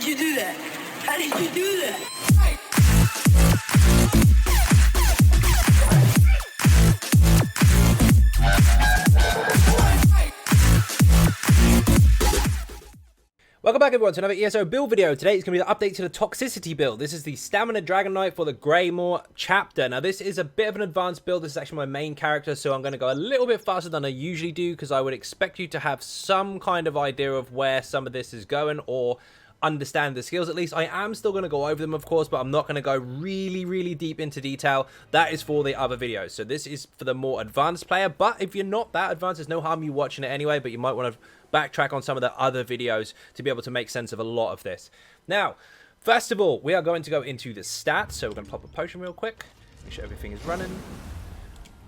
you do that? How did you do that? Welcome back everyone to another ESO build video. Today it's going to be the update to the Toxicity build. This is the Stamina Dragonknight for the Greymoor Chapter. Now this is a bit of an advanced build. This is actually my main character, so I'm going to go a little bit faster than I usually do because I would expect you to have some kind of idea of where some of this is going or understand the skills at least. I am still going to go over them of course, but I'm not going to go really deep into detail. That is for the other videos. So this is for the more advanced player, but if you're not that advanced, there's no harm you watching it anyway, but you might want to backtrack on some of the other videos to be able to make sense of a lot of this. Now, first of all, we are going to go into the stats. So we're going to pop a potion real quick, make sure everything is running.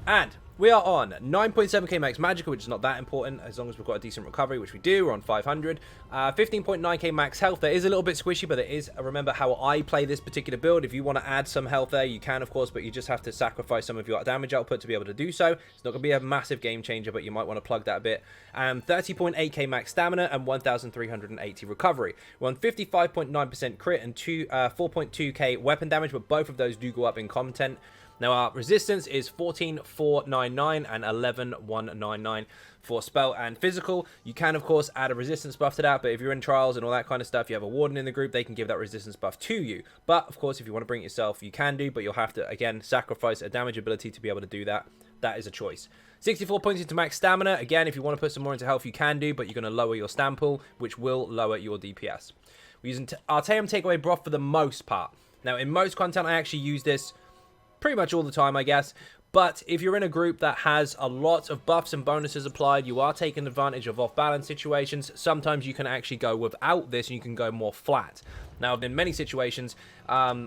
And we are on 9.7k max magical, which is not that important as long as we've got a decent recovery, which we do. We're on 500. 15.9k max health. That is a little bit squishy, but it is, remember how I play this particular build. If you want to add some health there, you can, of course, but you just have to sacrifice some of your damage output to be able to do so. It's not going to be a massive game changer, but you might want to plug that a bit. 30.8k max stamina and 1,380 recovery. We're on 55.9% crit and 4.2k weapon damage, but both of those do go up in content. Now our resistance is 14,499 and 11,199 for spell and physical. You can of course add a resistance buff to that, but if you're in trials and all that kind of stuff, you have a warden in the group, they can give that resistance buff to you. But of course if you want to bring it yourself, you can do, but you'll have to again sacrifice a damage ability to be able to do that. That is a choice. 64 points into max stamina. Again, if you want to put some more into health, you can do, but you're going to lower your stam pool, which will lower your DPS. We're using Artaeum Takeaway Broth for the most part. Now in most content I actually use this pretty much all the time, I guess. But if you're in a group that has a lot of buffs and bonuses applied, you are taking advantage of off-balance situations. Sometimes you can actually go without this and you can go more flat. Now, in many situations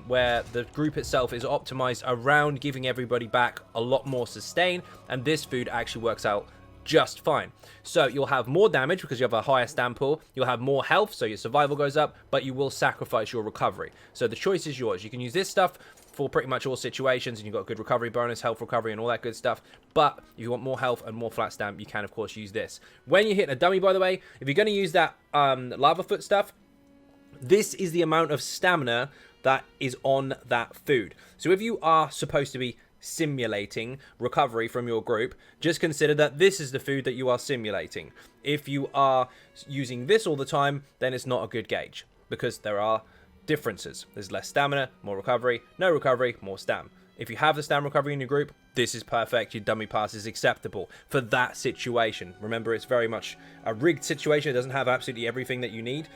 where the group itself is optimized around giving everybody back a lot more sustain, and this food actually works out just fine. So you'll have more damage because you have a higher stam pool, you'll have more health, so your survival goes up, but you will sacrifice your recovery. So the choice is yours. You can use this stuff for pretty much all situations, and you've got a good recovery bonus, health recovery, and all that good stuff. But if you want more health and more flat stamp, you can of course use this. When you're hitting a dummy, by the way, if you're going to use that lava foot stuff, this is the amount of stamina that is on that food. So if you are supposed to be simulating recovery from your group, just consider that this is the food that you are simulating. If you are using this all the time, then it's not a good gauge because there are differences. There's less stamina, more recovery, no recovery, more stam. If you have the stam recovery in your group, this is perfect. Your dummy pass is acceptable for that situation. Remember, it's very much a rigged situation. It doesn't have absolutely everything that you need.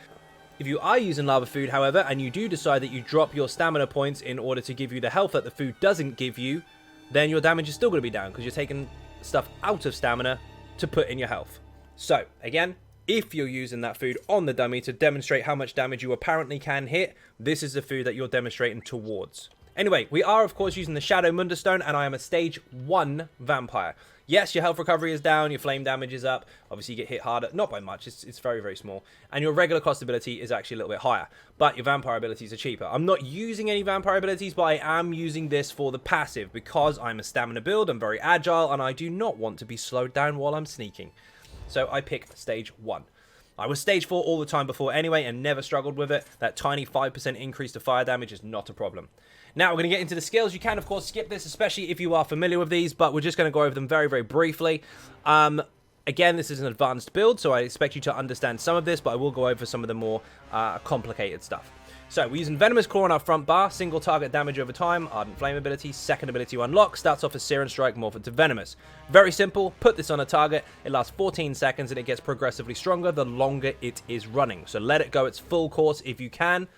If you are using lava food, however, and you do decide that you drop your stamina points in order to give you the health that the food doesn't give you, then your damage is still going to be down because you're taking stuff out of stamina to put in your health. So, again, if you're using that food on the dummy to demonstrate how much damage you apparently can hit, this is the food that you're demonstrating towards. Anyway, we are, of course, using the Shadow Mundustone, and I am a stage 1 vampire. Yes, your health recovery is down, your flame damage is up. Obviously, you get hit harder. Not by much. It's very small. And your regular cost ability is actually a little bit higher. But your vampire abilities are cheaper. I'm not using any vampire abilities, but I am using this for the passive because I'm a stamina build. I'm very agile, and I do not want to be slowed down while I'm sneaking. So I pick stage 1. I was stage 4 all the time before anyway and never struggled with it. That tiny 5% increase to fire damage is not a problem. Now we're going to get into the skills. You can, of course, skip this, especially if you are familiar with these, but we're just going to go over them very briefly. Again, this is an advanced build, so I expect you to understand some of this, but I will go over some of the more complicated stuff. So we're using Venomous Claw on our front bar, single target damage over time, Ardent Flame ability, second ability to unlock, starts off as Searing Strike, morphed to Venomous. Very simple, put this on a target, it lasts 14 seconds and it gets progressively stronger the longer it is running. So let it go its full course if you can,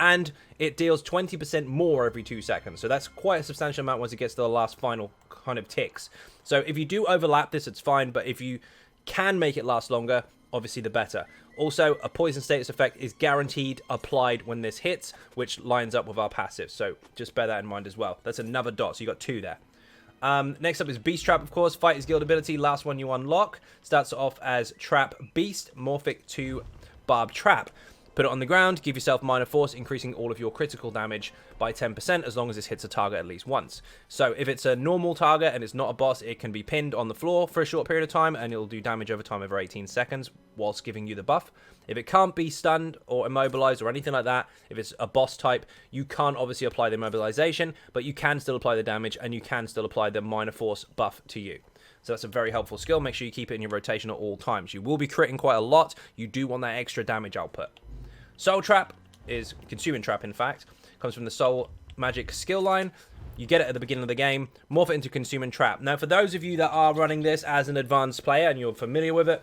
and it deals 20% more every 2 seconds. So that's quite a substantial amount once it gets to the last final kind of ticks. So if you do overlap this, it's fine, but if you can make it last longer, obviously the better. Also, a poison status effect is guaranteed applied when this hits, which lines up with our passive. So just bear that in mind as well. That's another dot, so you got 2 there. Next up is Beast Trap, of course. Fighter's Guild ability, last one you unlock. Starts off as Trap Beast, morphic to Barb Trap. Put it on the ground, give yourself minor force, increasing all of your critical damage by 10% as long as this hits a target at least once. So if it's a normal target and it's not a boss, it can be pinned on the floor for a short period of time and it'll do damage over time over 18 seconds whilst giving you the buff. If it can't be stunned or immobilized or anything like that, if it's a boss type, you can't obviously apply the immobilization, but you can still apply the damage and you can still apply the minor force buff to you. So that's a very helpful skill. Make sure you keep it in your rotation at all times. You will be critting quite a lot. You do want that extra damage output. Soul Trap is Consuming Trap, in fact. Comes from the Soul Magic skill line. You get it at the beginning of the game. Morph it into Consuming Trap. Now, for those of you that are running this as an advanced player and you're familiar with it,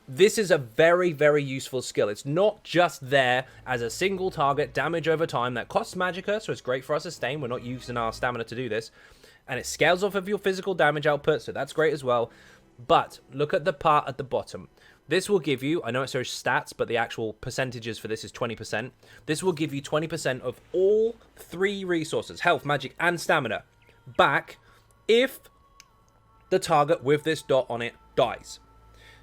this is a very, very useful skill. It's not just there as a single target damage over time that costs magicka, so it's great for our sustain. We're not using our stamina to do this. And it scales off of your physical damage output, so that's great as well. But look at the part at the bottom. This will give you, I know it shows stats, but the actual percentages for this is 20%. This will give you 20% of all 3 resources, health, magic, and stamina, back if the target with this dot on it dies.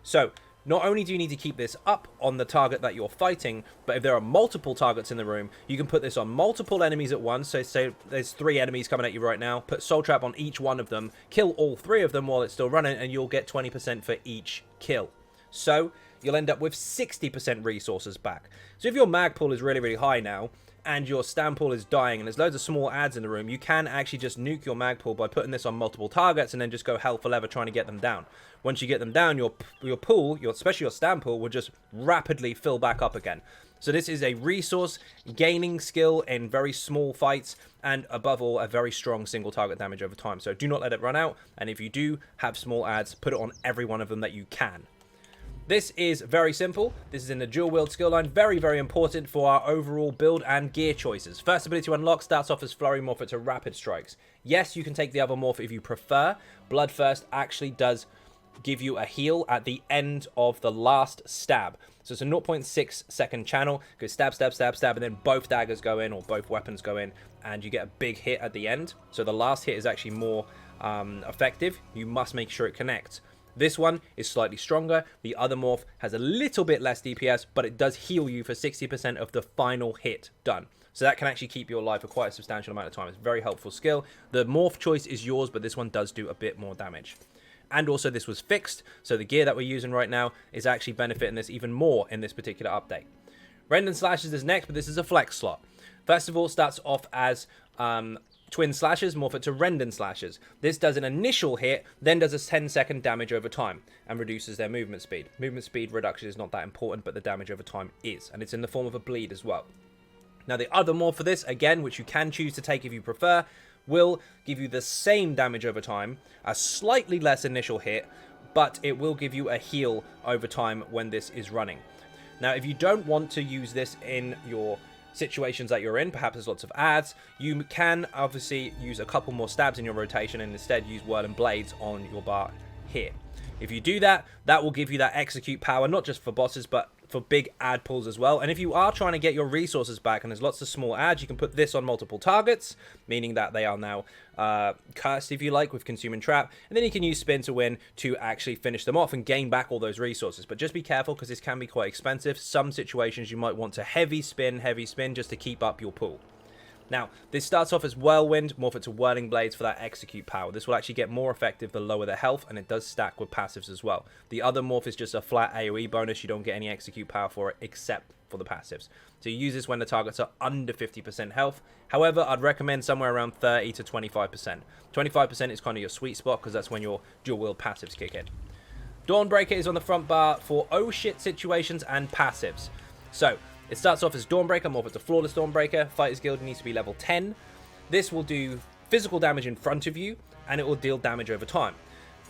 So, not only do you need to keep this up on the target that you're fighting, but if there are multiple targets in the room, you can put this on multiple enemies at once. So say there's 3 enemies coming at you right now, put Soul Trap on each one of them, kill all 3 of them while it's still running, and you'll get 20% for each kill. So you'll end up with 60% resources back. So if your mag pool is really, really high now, and your stam pool is dying, and there's loads of small adds in the room, you can actually just nuke your mag pool by putting this on multiple targets, and then just go hell for leather trying to get them down. Once you get them down, your pool, especially your stam pool, will just rapidly fill back up again. So this is a resource gaining skill in very small fights, and above all, a very strong single target damage over time. So do not let it run out, and if you do have small adds, put it on every one of them that you can. This is very simple. This is in the dual wield skill line. Very, very important for our overall build and gear choices. First ability to unlock starts off as Flurry, morph it to Rapid Strikes. Yes, you can take the other morph if you prefer. Bloodthirst actually does give you a heal at the end of the last stab. So it's a 0.6 second channel. Go stab, stab, stab, stab, and then both daggers go in or both weapons go in, and you get a big hit at the end. So the last hit is actually more effective. You must make sure it connects. This one is slightly stronger. The other morph has a little bit less DPS, but it does heal you for 60% of the final hit done. So that can actually keep you alive for quite a substantial amount of time. It's a very helpful skill. The morph choice is yours, but this one does do a bit more damage. And also this was fixed, so the gear that we're using right now is actually benefiting this even more in this particular update. Rend and Slashes is next, but this is a flex slot. First of all, starts off as Twin Slashes, morph it to Rend and Slashes. This does an initial hit, then does a 10-second damage over time, and reduces their movement speed. Movement speed reduction is not that important, but the damage over time is, and it's in the form of a bleed as well. Now the other morph for this, again, which you can choose to take if you prefer, will give you the same damage over time, a slightly less initial hit, but it will give you a heal over time when this is running. Now, if you don't want to use this in your situations that you're in, perhaps there's lots of adds, you can obviously use a couple more stabs in your rotation and instead use Whirling Blades on your bar here. If you do that, that will give you that execute power, not just for bosses, but for big ad pulls as well. And if you are trying to get your resources back and there's lots of small ads, you can put this on multiple targets, meaning that they are now cursed, if you like, with Consuming Trap. And then you can use Spin to Win to actually finish them off and gain back all those resources. But just be careful because this can be quite expensive. Some situations you might want to heavy spin just to keep up your pool. Now, this starts off as Whirlwind, morph it to Whirling Blades for that execute power. This will actually get more effective the lower the health, and it does stack with passives as well. The other morph is just a flat AoE bonus. You don't get any execute power for it except for the passives. So you use this when the targets are under 50% health. However, I'd recommend somewhere around 30 to 25%. 25% is kind of your sweet spot because that's when your dual wield passives kick in. Dawnbreaker is on the front bar for oh shit situations and passives. So it starts off as Dawnbreaker, morph it to Flawless Dawnbreaker. Fighters Guild needs to be level 10. This will do physical damage in front of you, and it will deal damage over time.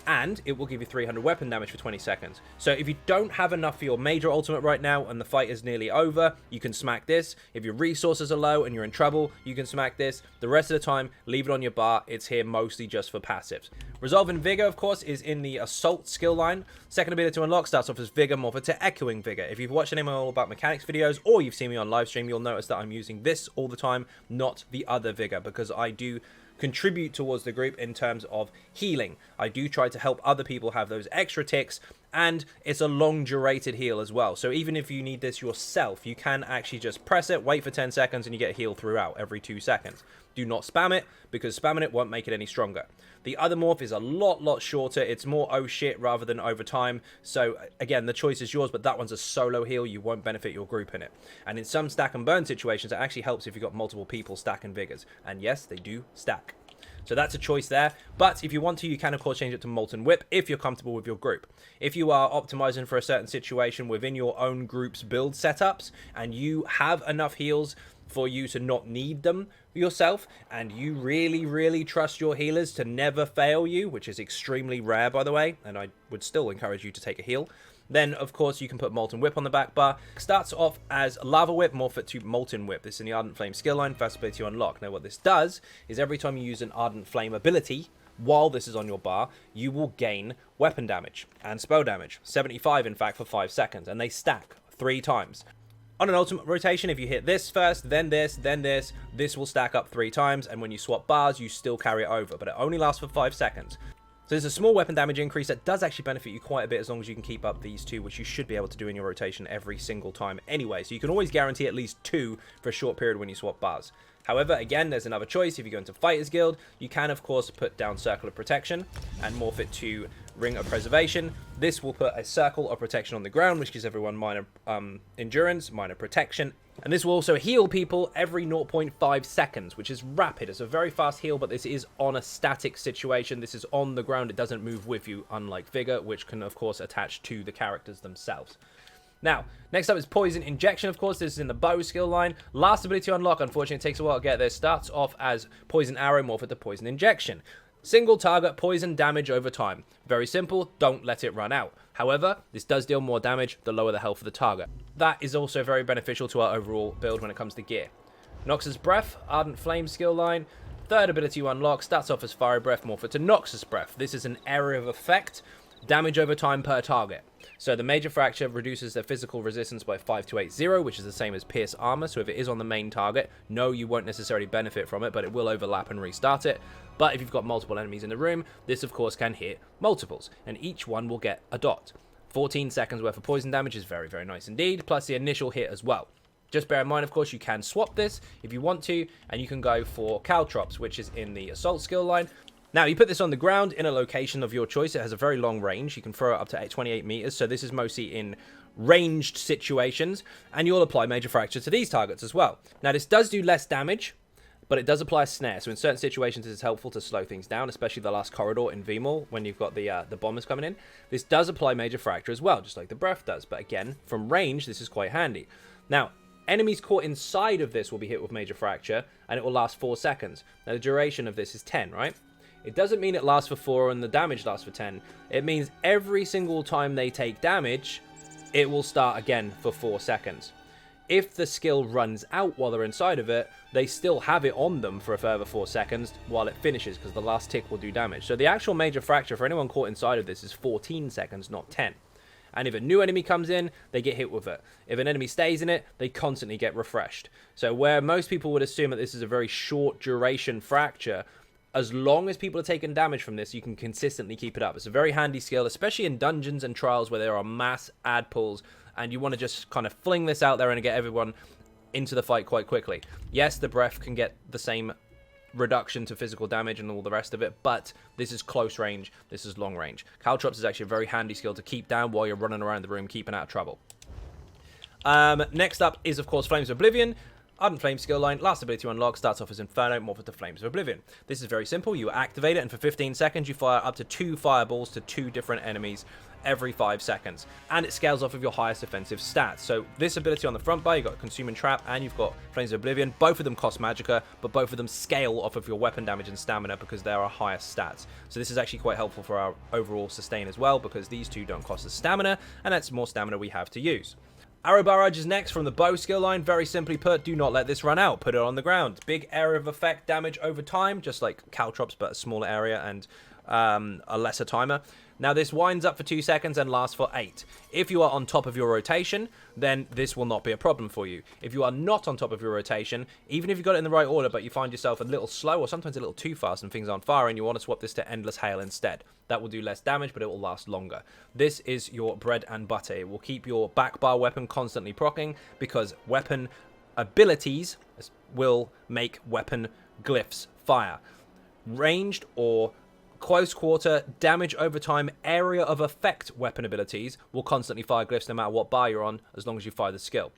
And it will give you 300 weapon damage for 20 seconds. So if you don't have enough for your major ultimate right now and the fight is nearly over, you can smack this. If your resources are low and you're in trouble, you can smack this. The rest of the time, leave it on your bar. It's here mostly just for passives. Resolve and Vigor, of course, is in the Assault skill line. Second ability to unlock starts off as Vigor, morph it to Echoing Vigor. If you've watched any of my All About Mechanics videos or you've seen me on live stream, you'll notice that I'm using this all the time, not the other Vigor, because I do contribute towards the group in terms of healing. I do try to help other people have those extra ticks and it's a long durated heal as well. So even if you need this yourself, you can actually just press it, wait for 10 seconds, and you get a heal throughout every 2 seconds. Do not spam it, because spamming it won't make it any stronger. The other morph is a lot shorter. It's more oh shit rather than over time. So again, the choice is yours, but that one's a solo heal. You won't benefit your group in it. And in some stack and burn situations, it actually helps if you've got multiple people stacking vigors. And yes, they do stack. So that's a choice there. But if you want to, you can, of course, change it to Molten Whip if you're comfortable with your group. If you are optimizing for a certain situation within your own group's build setups and you have enough heals for you to not need them yourself, and you really trust your healers to never fail you, which is extremely rare, by the way, and I would still encourage you to take a heal, then of course you can put Molten Whip on the back bar. Starts off as Lava Whip, morph it to Molten Whip. This is in the Ardent Flame skill line, first ability to unlock. Now what this does is every time you use an Ardent Flame ability while this is on your bar, you will gain weapon damage and spell damage, 75 in fact, for 5 seconds, and they stack 3 times. On an ultimate rotation, if you hit this first, then this will stack up 3 times, and when you swap bars, you still carry it over, but it only lasts for 5 seconds. So there's a small weapon damage increase that does actually benefit you quite a bit as long as you can keep up these 2, which you should be able to do in your rotation every single time anyway. So you can always guarantee at least 2 for a short period when you swap bars. However, again, there's another choice. If you go into Fighters Guild, you can, of course, put down Circle of Protection and morph it to Ring of Preservation. This will put a circle of protection on the ground, which gives everyone minor endurance, minor protection. And this will also heal people every 0.5 seconds, which is rapid. It's a very fast heal, but this is on a static situation. This is on the ground. It doesn't move with you, unlike Vigor, which can, of course, attach to the characters themselves. Now, next up is Poison Injection, of course. This is in the Bow skill line. Last ability to unlock, unfortunately, it takes a while to get there. Starts off as Poison Arrow, morph it to Poison Injection. Single target, poison damage over time. Very simple, don't let it run out. However, this does deal more damage the lower the health of the target. That is also very beneficial to our overall build when it comes to gear. Noxus Breath, Ardent Flame skill line. Third ability you unlock, starts off as Fiery Breath, morph it to Noxus Breath. This is an area of effect, damage over time per target. So the Major Fracture reduces their physical resistance by 5280, which is the same as Pierce Armor. So if it is on the main target, no, you won't necessarily benefit from it, but it will overlap and restart it. But if you've got multiple enemies in the room, this of course can hit multiples, and each one will get a dot. 14 seconds worth of poison damage is very nice indeed, plus the initial hit as well. Just bear in mind, of course, you can swap this if you want to, and you can go for Caltrops, which is in the Assault skill line. Now, you put this on the ground in a location of your choice. It has a very long range. You can throw it up to 28 meters, so this is mostly in ranged situations, and you'll apply Major Fracture to these targets as well. Now, this does do less damage, but it does apply a snare, so in certain situations it's helpful to slow things down, especially the last corridor in VMAL when you've got the bombers coming in. This does apply Major Fracture as well, just like the Breath does, but again, from range, this is quite handy. Now, enemies caught inside of this will be hit with Major Fracture, and it will last 4 seconds. Now, the duration of this is 10, right? It doesn't mean it lasts for 4 and the damage lasts for 10. It means every single time they take damage, it will start again for 4 seconds. If the skill runs out while they're inside of it, they still have it on them for a further 4 seconds while it finishes, because the last tick will do damage. So the actual Major Fracture for anyone caught inside of this is 14 seconds, not 10. And if a new enemy comes in, they get hit with it. If an enemy stays in it, they constantly get refreshed. So where most people would assume that this is a very short duration fracture, as long as people are taking damage from this, you can consistently keep it up. It's a very handy skill, especially in dungeons and trials where there are mass ad pulls, and you want to just kind of fling this out there and get everyone into the fight quite quickly. Yes, the Breath can get the same reduction to physical damage and all the rest of it, but this is close range, this is long range. Caltrops is actually a very handy skill to keep down while you're running around the room, keeping out of trouble. Next up is, of course, Flames of Oblivion. Ardent Flame skill line, last ability to unlock, starts off as Inferno, morph it to Flames of Oblivion. This is very simple. You activate it, and for 15 seconds, you fire up to 2 fireballs to 2 different enemies every 5 seconds. And it scales off of your highest offensive stats. So this ability on the front bar, you've got Consuming Trap, and you've got Flames of Oblivion. Both of them cost Magicka, but both of them scale off of your weapon damage and stamina because they are highest stats. So this is actually quite helpful for our overall sustain as well, because these two don't cost us stamina, and that's more stamina we have to use. Arrow Barrage is next from the Bow skill line. Very simply put, do not let this run out. Put it on the ground. Big area of effect damage over time, just like Caltrops, but a smaller area and a lesser timer. Now, this winds up for 2 seconds and lasts for 8. If you are on top of your rotation, then this will not be a problem for you. If you are not on top of your rotation, even if you got it in the right order, but you find yourself a little slow or sometimes a little too fast and things aren't firing, you want to swap this to Endless Hail instead. That will do less damage, but it will last longer. This is your bread and butter. It will keep your back bar weapon constantly proccing, because weapon abilities will make weapon glyphs fire. Ranged or close quarter, damage over time, area of effect weapon abilities will constantly fire glyphs no matter what bar you're on, as long as you fire the skill.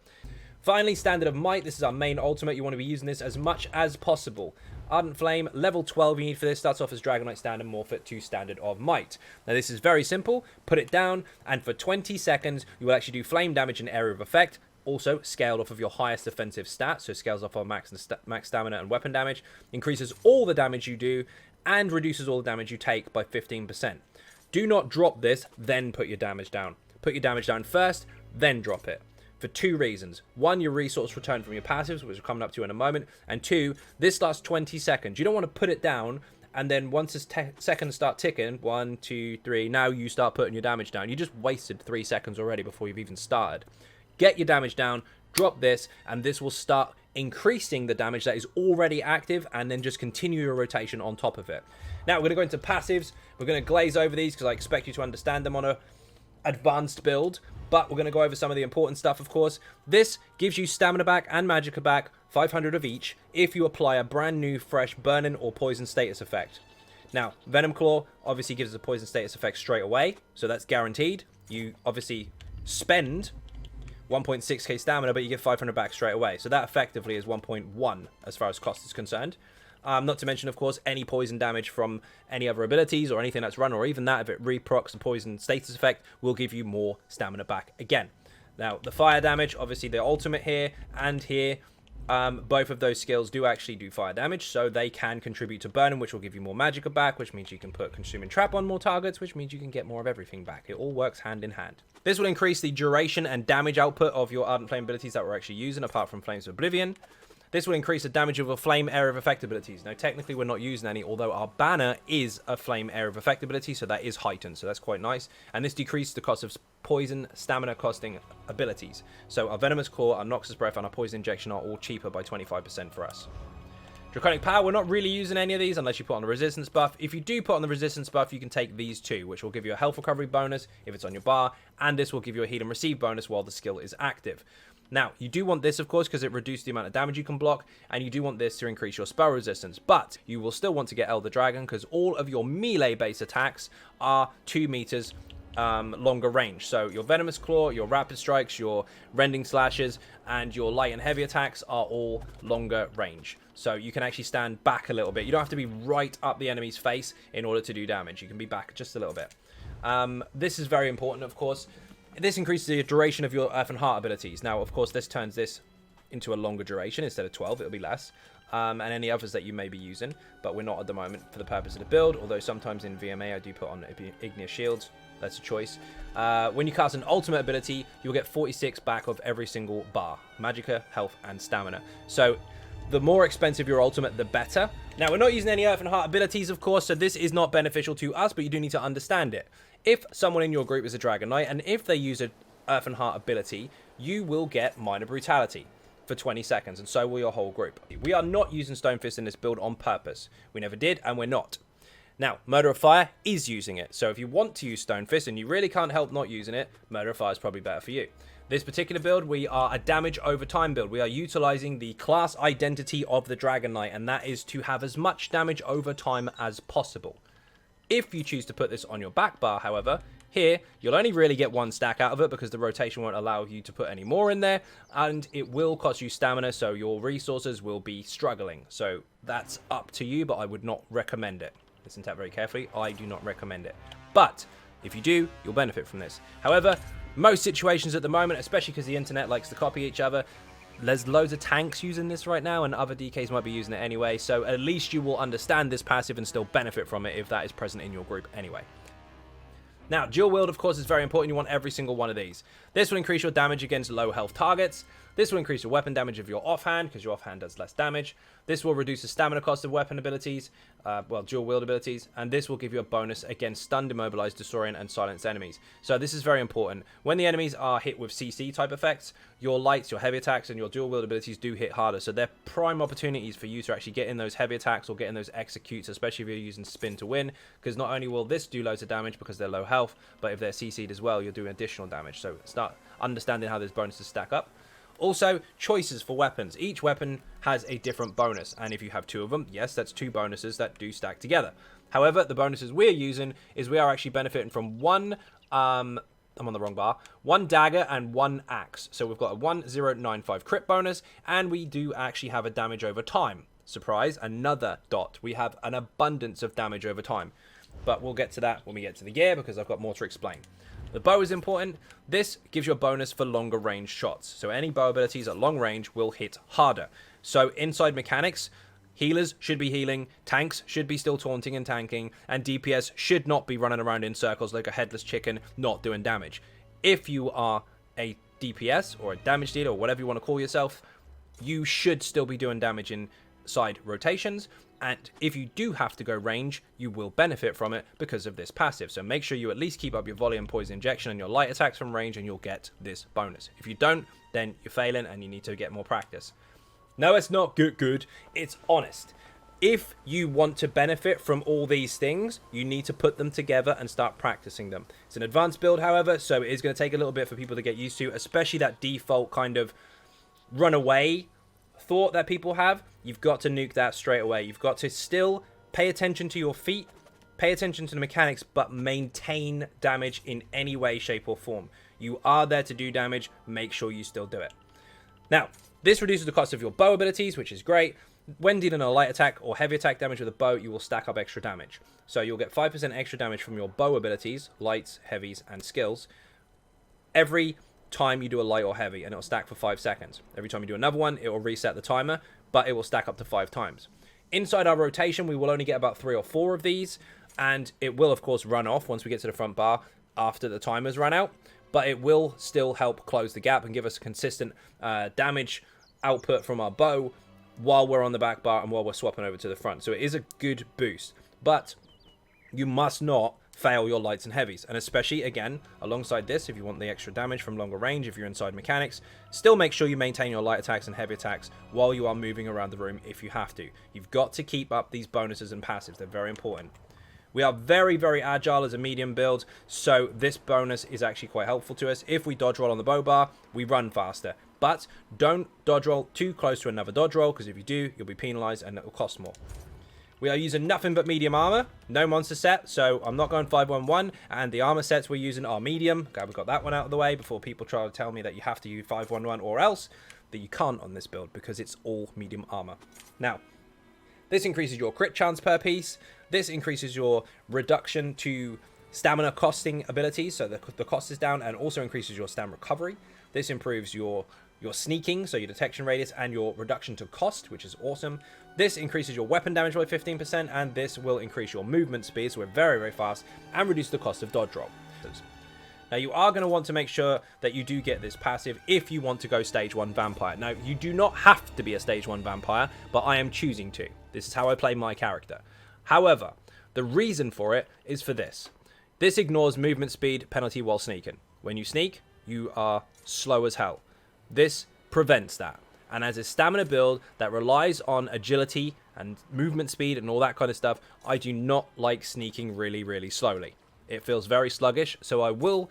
Finally, Standard of Might. This is our main ultimate. You want to be using this as much as possible. Ardent Flame, level 12 you need for this. Starts off as Dragonknight Standard, morph it to Standard of Might. Now this is very simple. Put it down, and for 20 seconds, you will actually do flame damage and area of effect. Also scaled off of your highest defensive stats, so scales off on max stamina and weapon damage. Increases all the damage you do, and reduces all the damage you take by 15%. Do not drop this, then put your damage down. Put your damage down first, then drop it. For 2 reasons. 1, your resource return from your passives, which we're coming up to in a moment. And 2, this lasts 20 seconds. You don't want to put it down, and then once the seconds start ticking, 1, 2, 3, now you start putting your damage down. You just wasted 3 seconds already before you've even started. Get your damage down, drop this, and this will start increasing the damage that is already active, and then just continue your rotation on top of it. Now, we're going to go into passives. We're going to glaze over these because I expect you to understand them on a advanced build, but we're going to go over some of the important stuff, of course. This gives you stamina back and magicka back, 500 of each, if you apply a brand new, fresh, burning or poison status effect. Now, Venom Claw obviously gives us a poison status effect straight away, so that's guaranteed. You obviously spend 1.6k stamina, but you get 500 back straight away. So that effectively is 1.1 as far as cost is concerned. Not to mention, of course, any poison damage from any other abilities or anything that's run, or even that, if it reprocs the poison status effect, will give you more stamina back again. Now, the fire damage, obviously the ultimate here and here, both of those skills do actually do fire damage, so they can contribute to burning, which will give you more magicka back, which means you can put consuming trap on more targets, which means you can get more of everything back. It all works hand in hand. This will increase the duration and damage output of your Ardent Flame abilities that we're actually using, apart from Flames of Oblivion. This will increase the damage of your Flame Area of Effect abilities. Now, technically, we're not using any, although our banner is a Flame Area of Effect ability, so that is heightened, so that's quite nice. And this decreases the cost of poison, stamina costing abilities. So our Venomous Claw, our Noxus Breath, and our Poison Injection are all cheaper by 25% for us. Draconic Power, we're not really using any of these unless you put on the resistance buff. If you do put on the resistance buff, you can take these 2, which will give you a health recovery bonus if it's on your bar, and this will give you a heal and receive bonus while the skill is active. Now, you do want this, of course, because it reduces the amount of damage you can block, and you do want this to increase your spell resistance, but you will still want to get Elder Dragon, because all of your melee-based attacks are 2 meters longer range. So your Venomous Claw, your Rapid Strikes, your Rending Slashes, and your light and heavy attacks are all longer range. So you can actually stand back a little bit. You don't have to be right up the enemy's face in order to do damage. You can be back just a little bit. This is very important, of course. This increases the duration of your Earth and Heart abilities. Now, of course, this turns this into a longer duration. Instead of 12, it'll be less. And any others that you may be using, but we're not at the moment for the purpose of the build, although sometimes in VMA I do put on Igneous Shields. That's a choice. When you cast an ultimate ability, you'll get 46 back of every single bar. Magicka, health, and stamina. So the more expensive your ultimate, the better. Now, we're not using any Earth and Heart abilities, of course, so this is not beneficial to us, but you do need to understand it. If someone in your group is a Dragonknight, and if they use an Earth and Heart ability, you will get Minor Brutality for 20 seconds, and so will your whole group. We are not using Stonefist in this build on purpose. We never did, and we're not. Now, Murder of Fire is using it, so if you want to use Stonefist and you really can't help not using it, Murder of Fire is probably better for you. This particular build, we are a damage over time build. We are utilizing the class identity of the Dragonknight, and that is to have as much damage over time as possible. If you choose to put this on your back bar, however, here, you'll only really get 1 stack out of it because the rotation won't allow you to put any more in there, and it will cost you stamina, so your resources will be struggling. So that's up to you, but I would not recommend it. Listen to that very carefully. I do not recommend it. But if you do, you'll benefit from this. However, most situations at the moment, especially because the internet likes to copy each other, there's loads of tanks using this right now, and other DKs might be using it anyway, so at least you will understand this passive and still benefit from it if that is present in your group anyway. Now, dual wield, of course, is very important. You want every single one of these. This will increase your damage against low health targets. This will increase your weapon damage of your offhand, because your offhand does less damage. This will reduce the stamina cost of weapon abilities, dual wield abilities, and this will give you a bonus against stunned, immobilized, disorient, and silenced enemies. So this is very important. When the enemies are hit with CC type effects, your lights, your heavy attacks, and your dual wield abilities do hit harder. So they're prime opportunities for you to actually get in those heavy attacks or get in those executes, especially if you're using spin to win, because not only will this do loads of damage because they're low health, but if they're CC'd as well, you're doing additional damage. So start understanding how those bonuses stack up. Also, choices for weapons. Each weapon has a different bonus, and if you have 2 of them, yes, that's 2 bonuses that do stack together. However, the bonuses we're using is we are actually benefiting from one, I'm on the wrong bar, 1 dagger and 1 axe. So we've got a 1095 crit bonus, and we do actually have a damage over time. Surprise, another dot. We have an abundance of damage over time, but we'll get to that when we get to the gear, because I've got more to explain. The bow is important. This gives you a bonus for longer range shots. So any bow abilities at long range will hit harder. So inside mechanics, healers should be healing, tanks should be still taunting and tanking, and DPS should not be running around in circles like a headless chicken, not doing damage. If you are a DPS or a damage dealer or whatever you want to call yourself, you should still be doing damage inside rotations. And if you do have to go range, you will benefit from it because of this passive. So make sure you at least keep up your volley and poison injection and your light attacks from range, and you'll get this bonus. If you don't, then you're failing and you need to get more practice. No, it's not good. It's honest. If you want to benefit from all these things, you need to put them together and start practicing them. It's an advanced build, however, so it is going to take a little bit for people to get used to, especially that default kind of runaway thought that people have. You've got to nuke that straight away. You've got to still pay attention to your feet, pay attention to the mechanics, but maintain damage in any way, shape, or form. You are there to do damage. Make sure you still do it. Now, this reduces the cost of your bow abilities, which is great. When dealing a light attack or heavy attack damage with a bow, you will stack up extra damage. So you'll get 5% extra damage from your bow abilities, lights, heavies, and skills, every time you do a light or heavy, and it'll stack for 5 seconds. Every time you do another one, it will reset the timer, but it will stack up to 5 times. Inside our rotation, we will only get about 3 or 4 of these, and it will of course run off once we get to the front bar after the timers run out, but it will still help close the gap and give us a consistent damage output from our bow while we're on the back bar and while we're swapping over to the front. So it is a good boost, but you must not fail your lights and heavies, and especially again alongside this, if you want the extra damage from longer range, if you're inside mechanics, still make sure you maintain your light attacks and heavy attacks while you are moving around the room if you have to. You've got to keep up these bonuses and passives. They're very important. We are very, very agile as a medium build, so this bonus is actually quite helpful to us. If we dodge roll on the bow bar, we run faster, but don't dodge roll too close to another dodge roll, because if you do, you'll be penalized and it will cost more. We are using nothing but medium armor, no monster set, so I'm not going 511, and the armor sets we're using are medium. Okay, we got that one out of the way before people try to tell me that you have to use 511 or else, that you can't on this build because it's all medium armor. Now, this increases your crit chance per piece. This increases your reduction to stamina costing abilities, so the cost is down, and also increases your stamina recovery. This improves your sneaking, so your detection radius, and your reduction to cost, which is awesome. This increases your weapon damage by 15%, and this will increase your movement speed, so we're very, very fast, and reduce the cost of dodge roll. Now, you are going to want to make sure that you do get this passive if you want to go stage 1 vampire. Now, you do not have to be a stage 1 vampire, but I am choosing to. This is how I play my character. However, the reason for it is for this. This ignores movement speed penalty while sneaking. When you sneak, you are slow as hell. This prevents that. And as a stamina build that relies on agility and movement speed and all that kind of stuff, I do not like sneaking really, really slowly. It feels very sluggish, so I will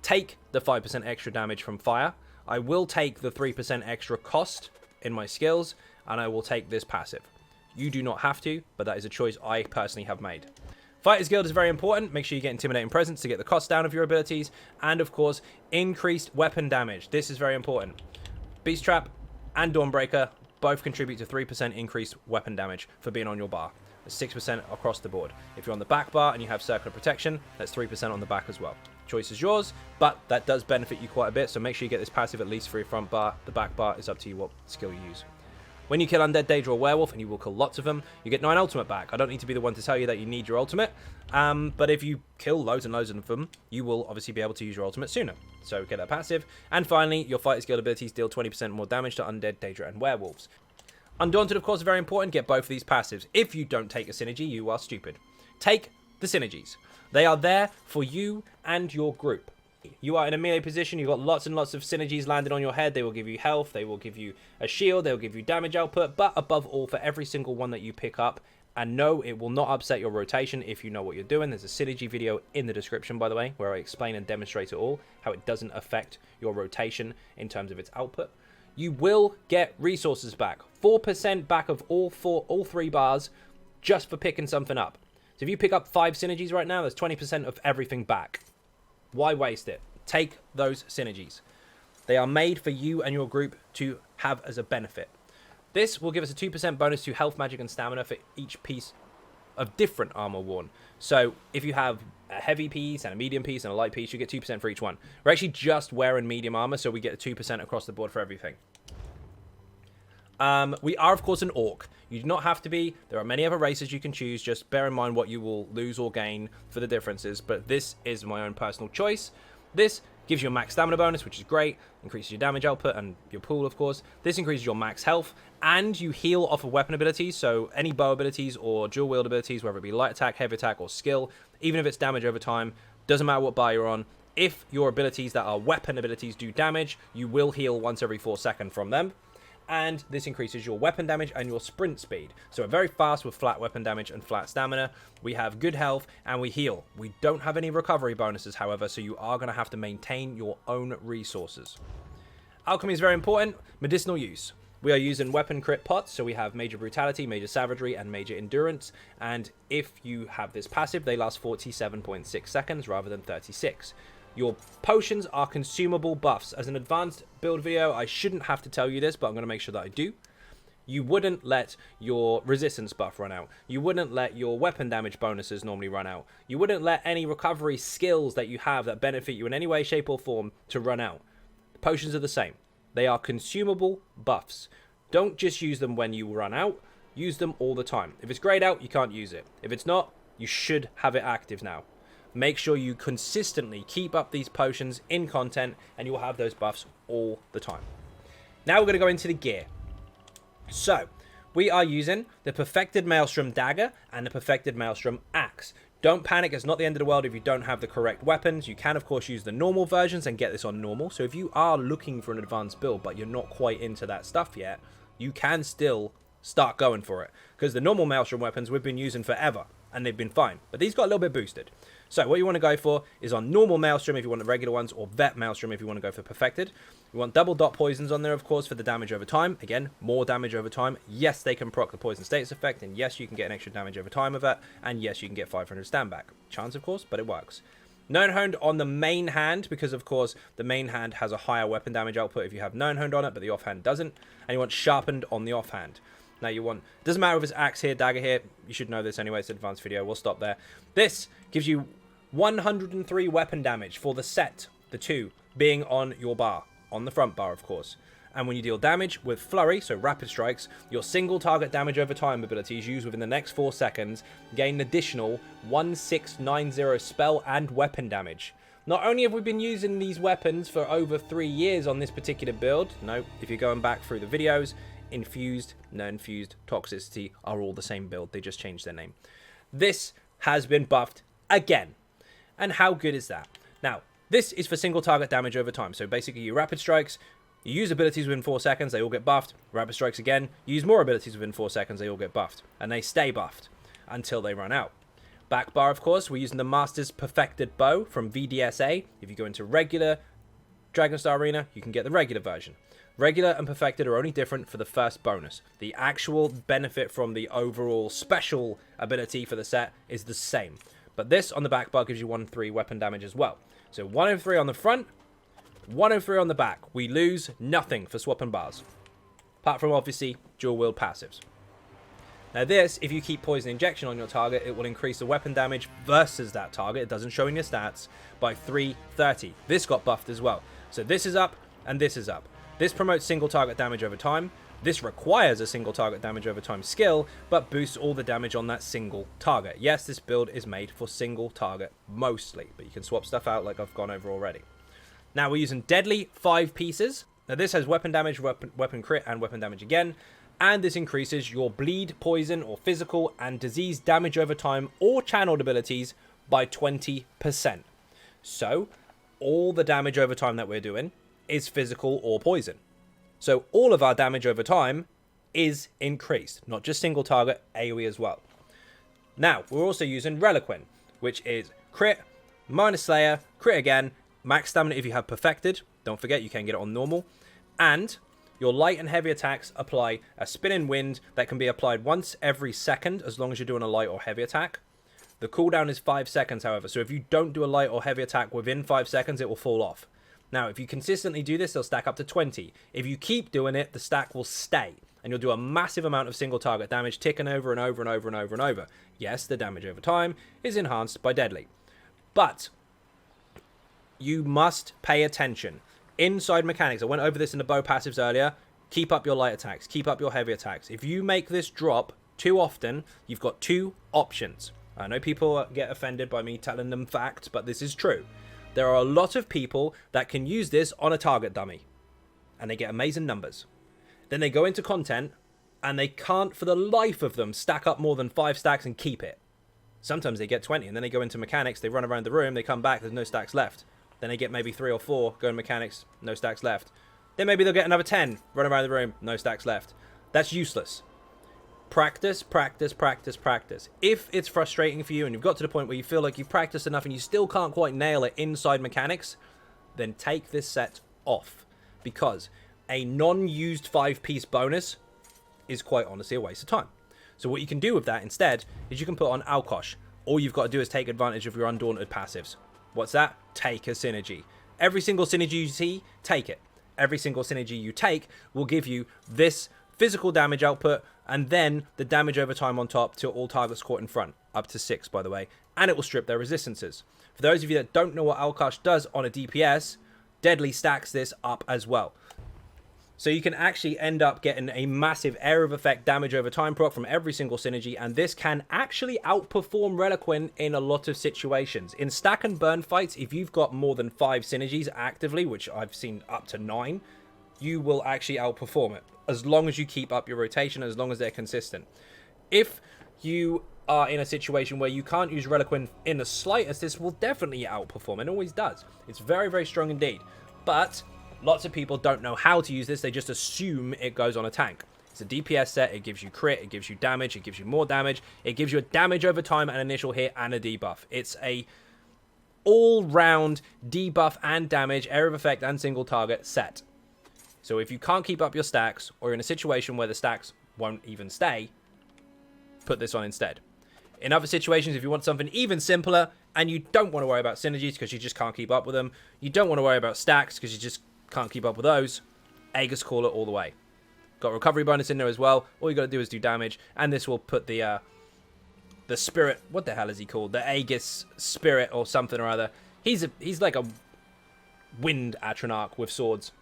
take the 5% extra damage from fire. I will take the 3% extra cost in my skills, and I will take this passive. You do not have to, but that is a choice I personally have made. Fighter's Guild is very important. Make sure you get Intimidating Presence to get the cost down of your abilities, and of course, increased weapon damage. This is very important. Beast Trap and Dawnbreaker both contribute to 3% increased weapon damage for being on your bar. That's 6% across the board. If you're on the back bar and you have circular protection, that's 3% on the back as well. Choice is yours, but that does benefit you quite a bit, so make sure you get this passive at least for your front bar. The back bar is up to you what skill you use. When you kill Undead, Daedra, or Werewolf, and you will kill lots of them, you get 9 ultimate back. I don't need to be the one to tell you that you need your ultimate, but if you kill loads and loads of them, you will obviously be able to use your ultimate sooner. So get that passive. And finally, your fighter skill abilities deal 20% more damage to Undead, Daedra, and Werewolves. Undaunted, of course, is very important. Get both of these passives. If you don't take a synergy, you are stupid. Take the synergies. They are there for you and your group. You are in a melee position, you've got lots and lots of synergies landed on your head. They will give you health, they will give you a shield, they'll give you damage output, but above all, for every single one that you pick up, and no, it will not upset your rotation if you know what you're doing. There's a synergy video in the description, by the way, where I explain and demonstrate it all, how it doesn't affect your rotation in terms of its output. You will get resources back. 4% back of all 3 bars just for picking something up. So if you pick up 5 synergies right now, there's 20% of everything back. Why waste it? Take those synergies. They are made for you and your group to have as a benefit. This will give us a 2% bonus to health, magic, and stamina for each piece of different armor worn. So if you have a heavy piece and a medium piece and a light piece, you get 2% for each one. We're actually just wearing medium armor, so we get 2% across the board for everything. We are, of course, an orc. You do not have to be. There are many other races you can choose. Just bear in mind what you will lose or gain for the differences. But this is my own personal choice. This gives you a max stamina bonus, which is great. Increases your damage output and your pool, of course. This increases your max health. And you heal off of weapon abilities. So any bow abilities or dual wield abilities, whether it be light attack, heavy attack, or skill, even if it's damage over time, doesn't matter what bar you're on. If your abilities that are weapon abilities do damage, you will heal once every 4 seconds from them. And this increases your weapon damage and your sprint speed. So we're very fast with flat weapon damage and flat stamina. We have good health and we heal. We don't have any recovery bonuses, however, so you are going to have to maintain your own resources. Alchemy is very important. Medicinal use. We are using weapon crit pots, so we have major brutality, major savagery, and major endurance. And if you have this passive, they last 47.6 seconds rather than 36. Your potions are consumable buffs. As an advanced build video, I shouldn't have to tell you this, but I'm going to make sure that I do. You wouldn't let your resistance buff run out. You wouldn't let your weapon damage bonuses normally run out. You wouldn't let any recovery skills that you have that benefit you in any way, shape, or form to run out. The potions are the same. They are consumable buffs. Don't just use them when you run out. Use them all the time. If it's grayed out, you can't use it. If it's not, you should have it active now. Make sure you consistently keep up these potions in content and you'll have those buffs all the time. Now we're going to go into the gear. So, we are using the Perfected Maelstrom Dagger and the Perfected Maelstrom Axe. Don't panic, it's not the end of the world if you don't have the correct weapons. You can, of course, use the normal versions and get this on normal. So if you are looking for an advanced build, but you're not quite into that stuff yet, you can still start going for it. Because the normal Maelstrom weapons we've been using forever, and they've been fine. But these got a little bit boosted. So what you want to go for is on normal Maelstrom if you want the regular ones, or Vet Maelstrom if you want to go for Perfected. You want double dot poisons on there, of course, for the damage over time. Again, more damage over time. Yes, they can proc the poison status effect, and yes, you can get an extra damage over time with that, and yes, you can get 500 stand back. Chance, of course, but it works. Known Honed on the main hand, because of course the main hand has a higher weapon damage output if you have Known Honed on it, but the offhand doesn't. And you want Sharpened on the offhand. Now you want, doesn't matter if it's axe here, dagger here, you should know this anyway, it's an advanced video, we'll stop there. This gives you 103 weapon damage for the set, the 2, being on your bar, on the front bar of course. And when you deal damage with Flurry, so rapid strikes, your single target damage over time abilities used within the next 4 seconds gain an additional 1690 spell and weapon damage. Not only have we been using these weapons for over 3 years on this particular build, no, if you're going back through the videos, Infused, no infused, Toxicity are all the same build, they just changed their name. This has been buffed again. And how good is that? Now, this is for single target damage over time. So basically, your rapid strikes, you use abilities within 4 seconds, they all get buffed. Rapid strikes again, you use more abilities within 4 seconds, they all get buffed. And they stay buffed until they run out. Back bar, of course, we're using the Master's Perfected Bow from VDSA. If you go into regular Dragonstar Arena, you can get the regular version. Regular and Perfected are only different for the first bonus. The actual benefit from the overall special ability for the set is the same. But this on the back bar gives you 103 weapon damage as well. So 103 on the front, 103 on the back. We lose nothing for swapping bars. Apart from, obviously, dual wield passives. Now this, if you keep Poison Injection on your target, it will increase the weapon damage versus that target. It doesn't show in your stats by 330. This got buffed as well. So this is up and this is up. This promotes single target damage over time. This requires a single target damage over time skill, but boosts all the damage on that single target. Yes, this build is made for single target mostly, but you can swap stuff out like I've gone over already. Now we're using deadly 5 pieces. Now this has weapon damage, weapon crit, and weapon damage again. And this increases your bleed, poison, or physical and disease damage over time or channeled abilities by 20%. So all the damage over time that we're doing is physical or poison. So all of our damage over time is increased, not just single target, AoE as well. Now, we're also using Reliquin, which is crit, minus Slayer, crit again, max stamina if you have perfected. Don't forget, you can get it on normal. And your light and heavy attacks apply a spinning wind that can be applied once every second, as long as you're doing a light or heavy attack. The cooldown is 5 seconds, however, so if you don't do a light or heavy attack within 5 seconds, it will fall off. Now, if you consistently do this, they'll stack up to 20. If you keep doing it, the stack will stay, and you'll do a massive amount of single target damage, ticking over and over and over and over and over. Yes, the damage over time is enhanced by deadly. But you must pay attention. Inside mechanics, I went over this in the bow passives earlier. Keep up your light attacks. Keep up your heavy attacks. If you make this drop too often, you've got 2 options. I know people get offended by me telling them facts, but this is true. There are a lot of people that can use this on a target dummy, and they get amazing numbers. Then they go into content, and they can't for the life of them stack up more than 5 stacks and keep it. Sometimes they get 20, and then they go into mechanics, they run around the room, they come back, there's no stacks left. Then they get maybe 3 or 4, go in mechanics, no stacks left. Then maybe they'll get another 10, run around the room, no stacks left. That's useless. Practice, practice, practice, practice. If it's frustrating for you and you've got to the point where you feel like you've practiced enough and you still can't quite nail it inside mechanics, then take this set off. Because a non-used 5-piece bonus is quite honestly a waste of time. So what you can do with that instead is you can put on Alkosh. All you've got to do is take advantage of your Undaunted passives. What's that? Take a synergy. Every single synergy you see, take it. Every single synergy you take will give you this physical damage output, and then the damage over time on top to all targets caught in front, up to 6 by the way, and it will strip their resistances. For those of you that don't know what Alkosh does on a DPS, Deadly stacks this up as well. So you can actually end up getting a massive area of effect damage over time proc from every single synergy, and this can actually outperform Reliquin in a lot of situations. In stack and burn fights, if you've got more than 5 synergies actively, which I've seen up to 9, you will actually outperform it, as long as you keep up your rotation, as long as they're consistent. If you are in a situation where you can't use Reliquin in the slightest, this will definitely outperform, and always does. It's very, very strong indeed. But lots of people don't know how to use this, they just assume it goes on a tank. It's a DPS set, it gives you crit, it gives you damage, it gives you more damage, it gives you a damage over time, an initial hit, and a debuff. It's a all-round debuff and damage, area of effect, and single target set. So if you can't keep up your stacks, or you're in a situation where the stacks won't even stay, put this on instead. In other situations, if you want something even simpler, and you don't want to worry about synergies because you just can't keep up with them, you don't want to worry about stacks because you just can't keep up with those, Aegis Caller all the way. Got recovery bonus in there as well. All you got to do is do damage, and this will put the spirit, what the hell is he called? The Aegis spirit or something or other. He's like a wind Atronach with swords.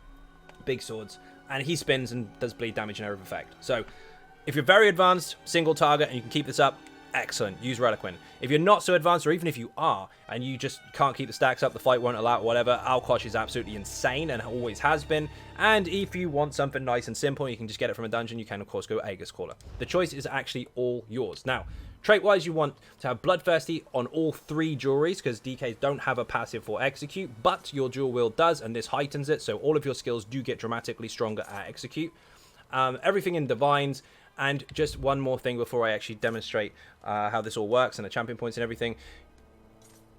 Big swords, and he spins and does bleed damage and area of effect. So if you're very advanced, single target, and you can keep this up, excellent, use Reliquin. If you're not so advanced, or even if you are and you just can't keep the stacks up, the fight won't allow it, whatever, Alkosh is absolutely insane and always has been. And if you want something nice and simple, you can just get it from a dungeon, you can of course go Aegis Caller. The choice is actually all yours. Now, trait-wise, you want to have Bloodthirsty on all 3 jewelries, because DKs don't have a passive for Execute, but your Jewel Wield does, and this heightens it, so all of your skills do get dramatically stronger at Execute. Everything in Divines, and just one more thing before I actually demonstrate how this all works, and the champion points and everything.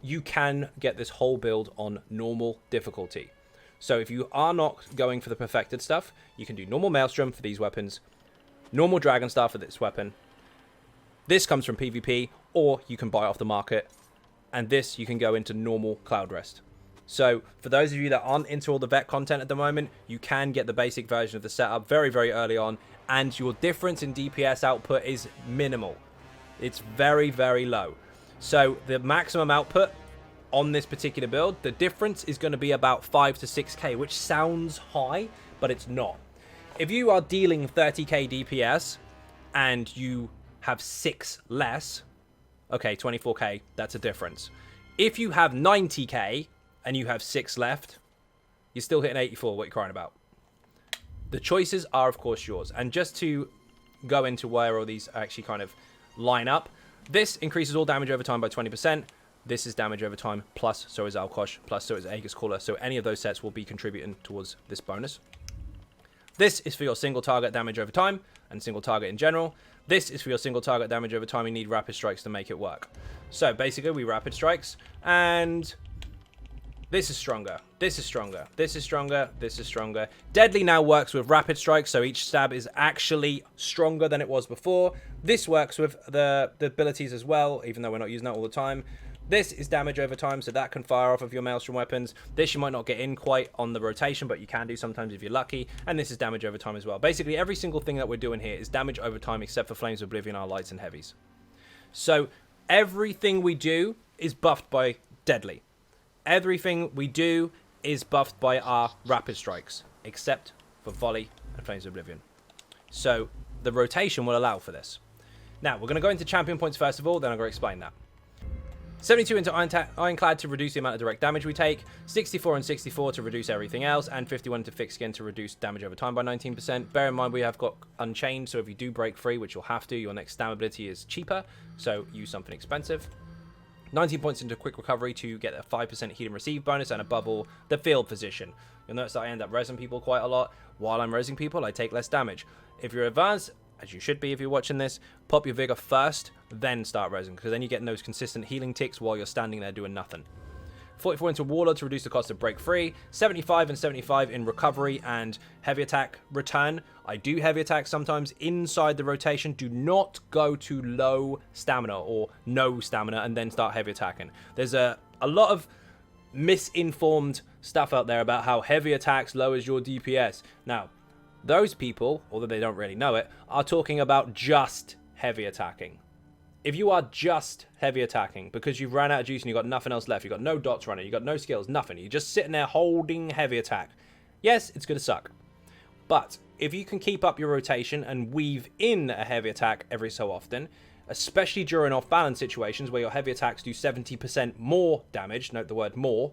You can get this whole build on normal difficulty. So if you are not going for the perfected stuff, you can do normal Maelstrom for these weapons, normal Dragon Star for this weapon. This comes from PvP, or you can buy off the market, and this you can go into normal Cloud Rest. So for those of you that aren't into all the vet content at the moment, you can get the basic version of the setup very, very early on, and your difference in DPS output is minimal. It's very, very low. So the maximum output on this particular build, the difference is going to be about 5 to 6k, which sounds high, but it's not. If you are dealing 30k DPS and you have 6 less, okay, 24k, that's a difference. If you have 90k and you have 6 left, you're still hitting 84. What are you crying about? The choices are, of course, yours. And just to go into where all these actually kind of line up, this increases all damage over time by 20%. This is damage over time, plus so is Alkosh, plus so is Aegis Caller. So any of those sets will be contributing towards this bonus. This is for your single target damage over time and single target in general. This is for your single target damage over time. You need rapid strikes to make it work. So basically we rapid strikes, and this is stronger. This is stronger. This is stronger. This is stronger. Deadly now works with rapid strikes, so each stab is actually stronger than it was before. This works with the abilities as well, even though we're not using that all the time. This is damage over time, so that can fire off of your Maelstrom weapons. This you might not get in quite on the rotation, but you can do sometimes if you're lucky. And this is damage over time as well. Basically, every single thing that we're doing here is damage over time, except for Flames of Oblivion, our lights and heavies. So everything we do is buffed by Deadly. Everything we do is buffed by our rapid strikes, except for Volley and Flames of Oblivion. So the rotation will allow for this. Now, we're going to go into champion points first of all, then I'm going to explain that. 72 into Ironclad to reduce the amount of direct damage we take, 64 and 64 to reduce everything else, and 51 into Thick Skin to reduce damage over time by 19%. Bear in mind we have got Unchained, so if you do break free, which you'll have to, your next stam ability is cheaper, so use something expensive. 19 points into Quick Recovery to get a 5% heal and receive bonus, and above all, the field position. You'll notice that I end up rezzing people quite a lot. While I'm rezzing people, I take less damage. If you're advanced, as you should be if you're watching this, pop your Vigor first, then start rezzing, because then you're getting those consistent healing ticks while you're standing there doing nothing. 44 into Warlord to reduce the cost of break free, 75 and 75 in recovery and heavy attack return. I do heavy attack sometimes inside the rotation. Do not go to low stamina or no stamina and then start heavy attacking. There's a lot of misinformed stuff out there about how heavy attacks lowers your DPS. Now, those people, although they don't really know it, are talking about just heavy attacking. If you are just heavy attacking because you've ran out of juice and you've got nothing else left, you've got no dots running, you've got no skills, nothing, you're just sitting there holding heavy attack, yes, it's going to suck. But if you can keep up your rotation and weave in a heavy attack every so often, especially during off-balance situations where your heavy attacks do 70% more damage, note the word more,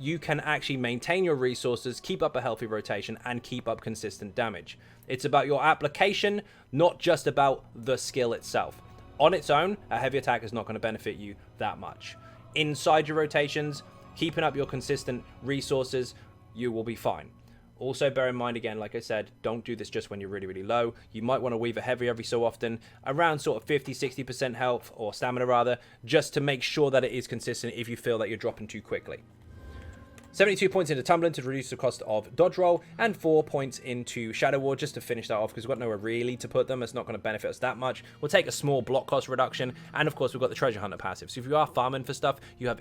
you can actually maintain your resources, keep up a healthy rotation, and keep up consistent damage. It's about your application, not just about the skill itself. On its own, a heavy attack is not going to benefit you that much. Inside your rotations, keeping up your consistent resources, you will be fine. Also, bear in mind, again, like I said, don't do this just when you're really, really low. You might want to weave a heavy every so often, around sort of 50-60% health, or stamina rather, just to make sure that it is consistent if you feel that you're dropping too quickly. 72 points into Tumbling to reduce the cost of dodge roll, and 4 points into Shadow Ward just to finish that off because we've got nowhere really to put them. It's not going to benefit us that much. We'll take a small block cost reduction, and of course we've got the Treasure Hunter passive. So if you are farming for stuff, you have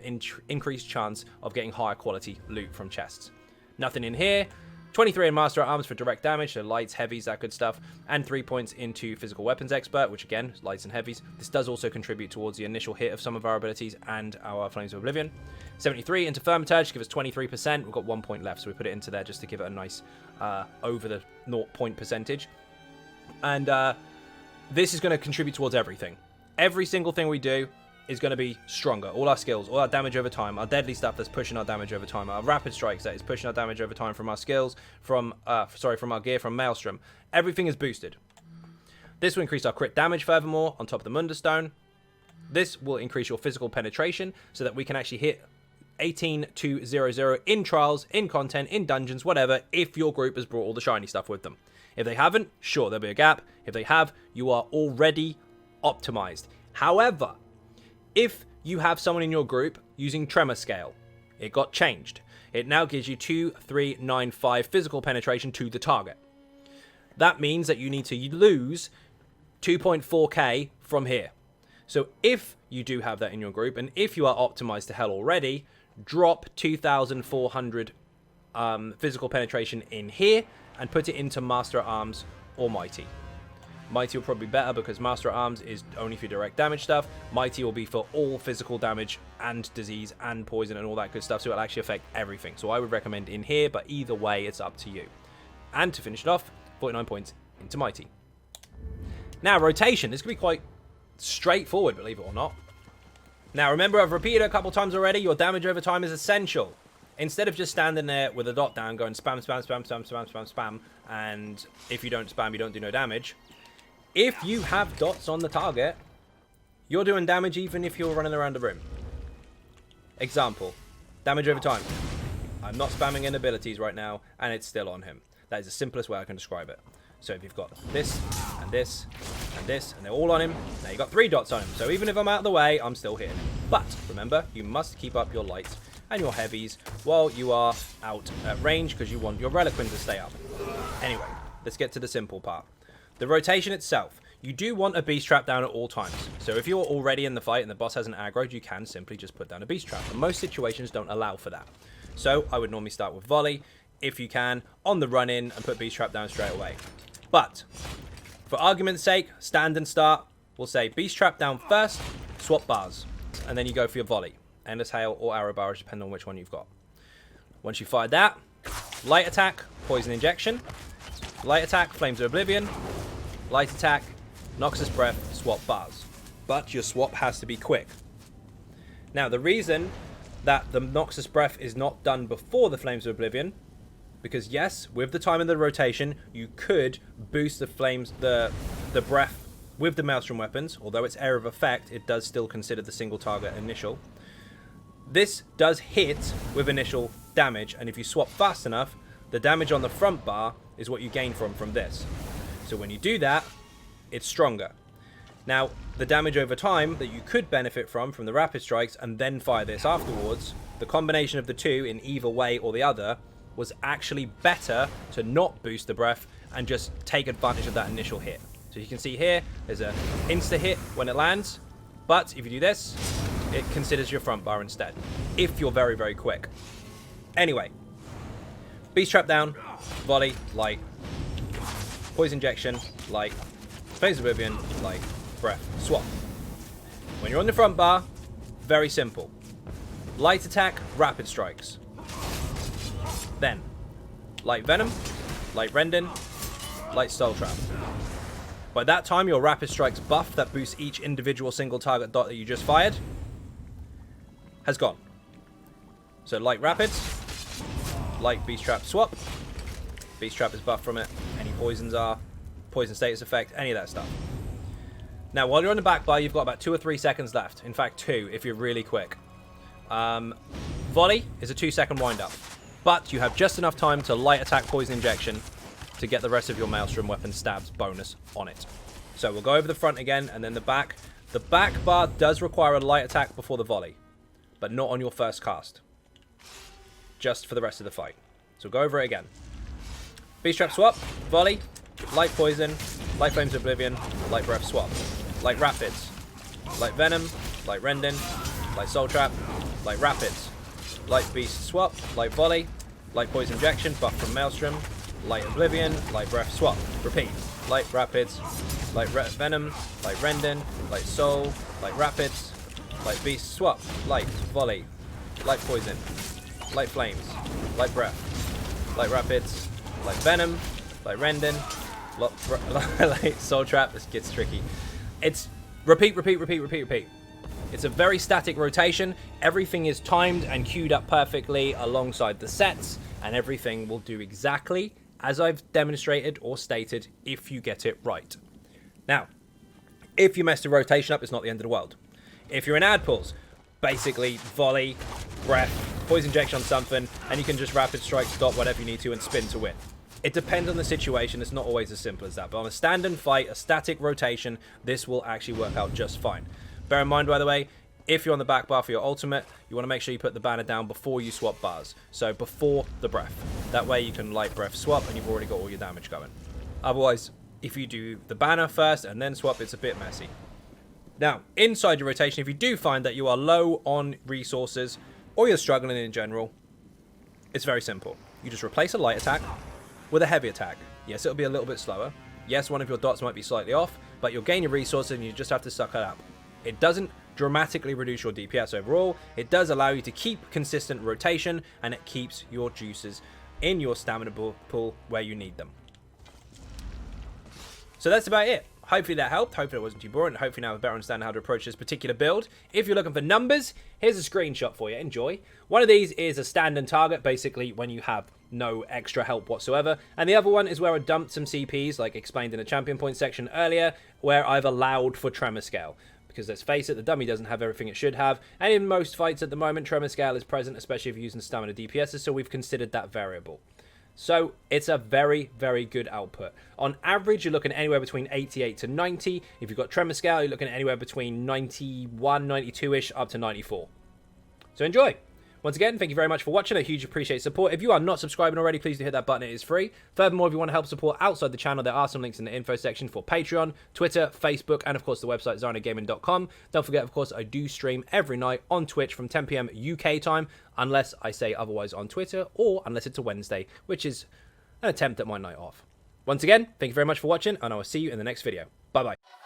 increased chance of getting higher quality loot from chests. Nothing in here. 23 in Master at Arms for direct damage, so lights, heavies, that good stuff, and 3 points into Physical Weapons Expert, which again, is lights and heavies. This does also contribute towards the initial hit of some of our abilities and our Flames of Oblivion. 73 into Thaumaturge to give us 23%. We've got 1 point left, so we put it into there just to give it a nice over the 0 point percentage. And this is going to contribute towards everything. Every single thing we do is going to be stronger. All our skills, all our damage over time, our deadly stuff that's pushing our damage over time, our rapid strikes that is pushing our damage over time from our skills, from our gear, from Maelstrom. Everything is boosted. This will increase our crit damage furthermore on top of the Munderstone. This will increase your physical penetration so that we can actually hit 18-2-0-0 in trials, in content, in dungeons, whatever, if your group has brought all the shiny stuff with them. If they haven't, sure, there'll be a gap. If they have, you are already optimized. However, if you have someone in your group using Tremor Scale, it got changed. It now gives you 2, 3, 9, 5 physical penetration to the target. That means that you need to lose 2.4k from here. So if you do have that in your group, and if you are optimized to hell already, drop 2,400 physical penetration in here and put it into Master at Arms Almighty. Mighty will probably be better because Master at Arms is only for direct damage stuff. Mighty will be for all physical damage and disease and poison and all that good stuff, so it'll actually affect everything. So I would recommend in here, but either way, it's up to you. And to finish it off, 49 points into Mighty. Now, rotation. This could be quite straightforward, believe it or not. Now, remember, I've repeated it a couple times already, your damage over time is essential. Instead of just standing there with a dot down going spam, spam, spam, spam, spam, spam, spam, and if you don't spam, you don't do no damage. If you have dots on the target, you're doing damage even if you're running around the room. Example, damage over time. I'm not spamming in abilities right now, and it's still on him. That is the simplest way I can describe it. So if you've got this, and this, and this, and they're all on him, now you've got 3 dots on him. So even if I'm out of the way, I'm still hitting him. But remember, you must keep up your lights and your heavies while you are out at range because you want your Reliquin to stay up. Anyway, let's get to the simple part. The rotation itself. You do want a beast trap down at all times. So if you're already in the fight and the boss hasn't aggroed, you can simply just put down a beast trap. And most situations don't allow for that. So I would normally start with volley, if you can, on the run in and put beast trap down straight away. But for argument's sake, stand and start, we'll say beast trap down first, swap bars, and then you go for your volley. Endless hail or arrow barrage, depending on which one you've got. Once you fired that, light attack, poison injection, light attack, flames of oblivion, light attack, noxious breath, swap bars. But your swap has to be quick. Now, the reason that the noxious breath is not done before the flames of oblivion, because yes, with the time of the rotation, you could boost the flames, the breath with the Maelstrom weapons. Although it's area of effect, it does still consider the single target initial. This does hit with initial damage, and if you swap fast enough, the damage on the front bar is what you gain from this. So when you do that, it's stronger. Now, the damage over time that you could benefit from the rapid strikes and then fire this afterwards, the combination of the two in either way or the other was actually better to not boost the breath and just take advantage of that initial hit. So you can see here, there's an insta hit when it lands, but if you do this, it considers your front bar instead, if you're very, very quick. Anyway, beast trap down, volley, light, poison injection, light, flames of oblivion, light, breath, swap. When you're on the front bar, very simple. Light attack, rapid strikes. Then, light venom, light rendon, light soul trap. By that time, your rapid strikes buff that boosts each individual single target dot that you just fired has gone. So light rapids, light beast trap swap. Beast trap is buffed from it. Any poisons are, poison status effect, any of that stuff. Now, while you're on the back bar, you've got about 2 or 3 seconds left. In fact, 2 if you're really quick. Volley is a 2-second wind up, but you have just enough time to light attack poison injection to get the rest of your Maelstrom weapon stabs bonus on it. So we'll go over the front again and then the back. The back bar does require a light attack before the volley, but not on your first cast. Just for the rest of the fight. So go over it again. Beast trap swap, volley, light poison, light flames of oblivion, light breath swap, light rapids, light venom, light rendon, light soul trap, light rapids, light beast swap, light volley, light poison injection, buff from Maelstrom, light oblivion, light breath swap. Repeat. Light rapids, light venom, light rendon, light soul, light rapids, light beast swap, light volley, light poison, light flames, light breath, light rapids, light venom, light rendon, light soul trap. This gets tricky. It's repeat, repeat, repeat, repeat, repeat. It's a very static rotation. Everything is timed and queued up perfectly alongside the sets, and everything will do exactly as I've demonstrated or stated if you get it right. Now, if you mess the rotation up, it's not the end of the world. If you're in ad pulls, basically volley, breath, poison injection on something, and you can just rapid strike, stop, whatever you need to, and spin to win. It depends on the situation. It's not always as simple as that. But on a stand and fight, a static rotation, this will actually work out just fine. Bear in mind, by the way, if you're on the back bar for your ultimate, you want to make sure you put the banner down before you swap bars. So before the breath. That way you can light breath swap and you've already got all your damage going. Otherwise, if you do the banner first and then swap, it's a bit messy. Now, inside your rotation, if you do find that you are low on resources or you're struggling in general, it's very simple. You just replace a light attack with a heavy attack. Yes, it'll be a little bit slower, Yes, one of your dots might be slightly off, but you'll gain your resources and you just have to suck it up. It doesn't dramatically reduce your DPS overall. It does allow you to keep consistent rotation, and it keeps your juices in your stamina pool where you need them. So that's about it. Hopefully that helped. Hopefully it wasn't too boring. Hopefully now I have a better understanding how to approach this particular build. If you're looking for numbers, here's a screenshot for you. Enjoy. One of these is a stand and target, basically when you have no extra help whatsoever. And the other one is where I dumped some CPs, like explained in the champion point section earlier, where I've allowed for tremor scale. Because let's face it, the dummy doesn't have everything it should have. And in most fights at the moment, tremor scale is present, especially if you're using stamina DPSs, so we've considered that variable. So it's a very, very good output. On average, you're looking anywhere between 88 to 90. If you've got tremor scale, you're looking at anywhere between 91, 92-ish, up to 94. So enjoy. Once again, thank you very much for watching. I hugely appreciate support. If you are not subscribing already, please do hit that button. It is free. Furthermore, if you want to help support outside the channel, there are some links in the info section for Patreon, Twitter, Facebook, and of course the website xynodegaming.com. Don't forget, of course, I do stream every night on Twitch from 10 PM UK time, unless I say otherwise on Twitter, or unless it's a Wednesday, which is an attempt at my night off. Once again, thank you very much for watching, and I will see you in the next video. Bye-bye.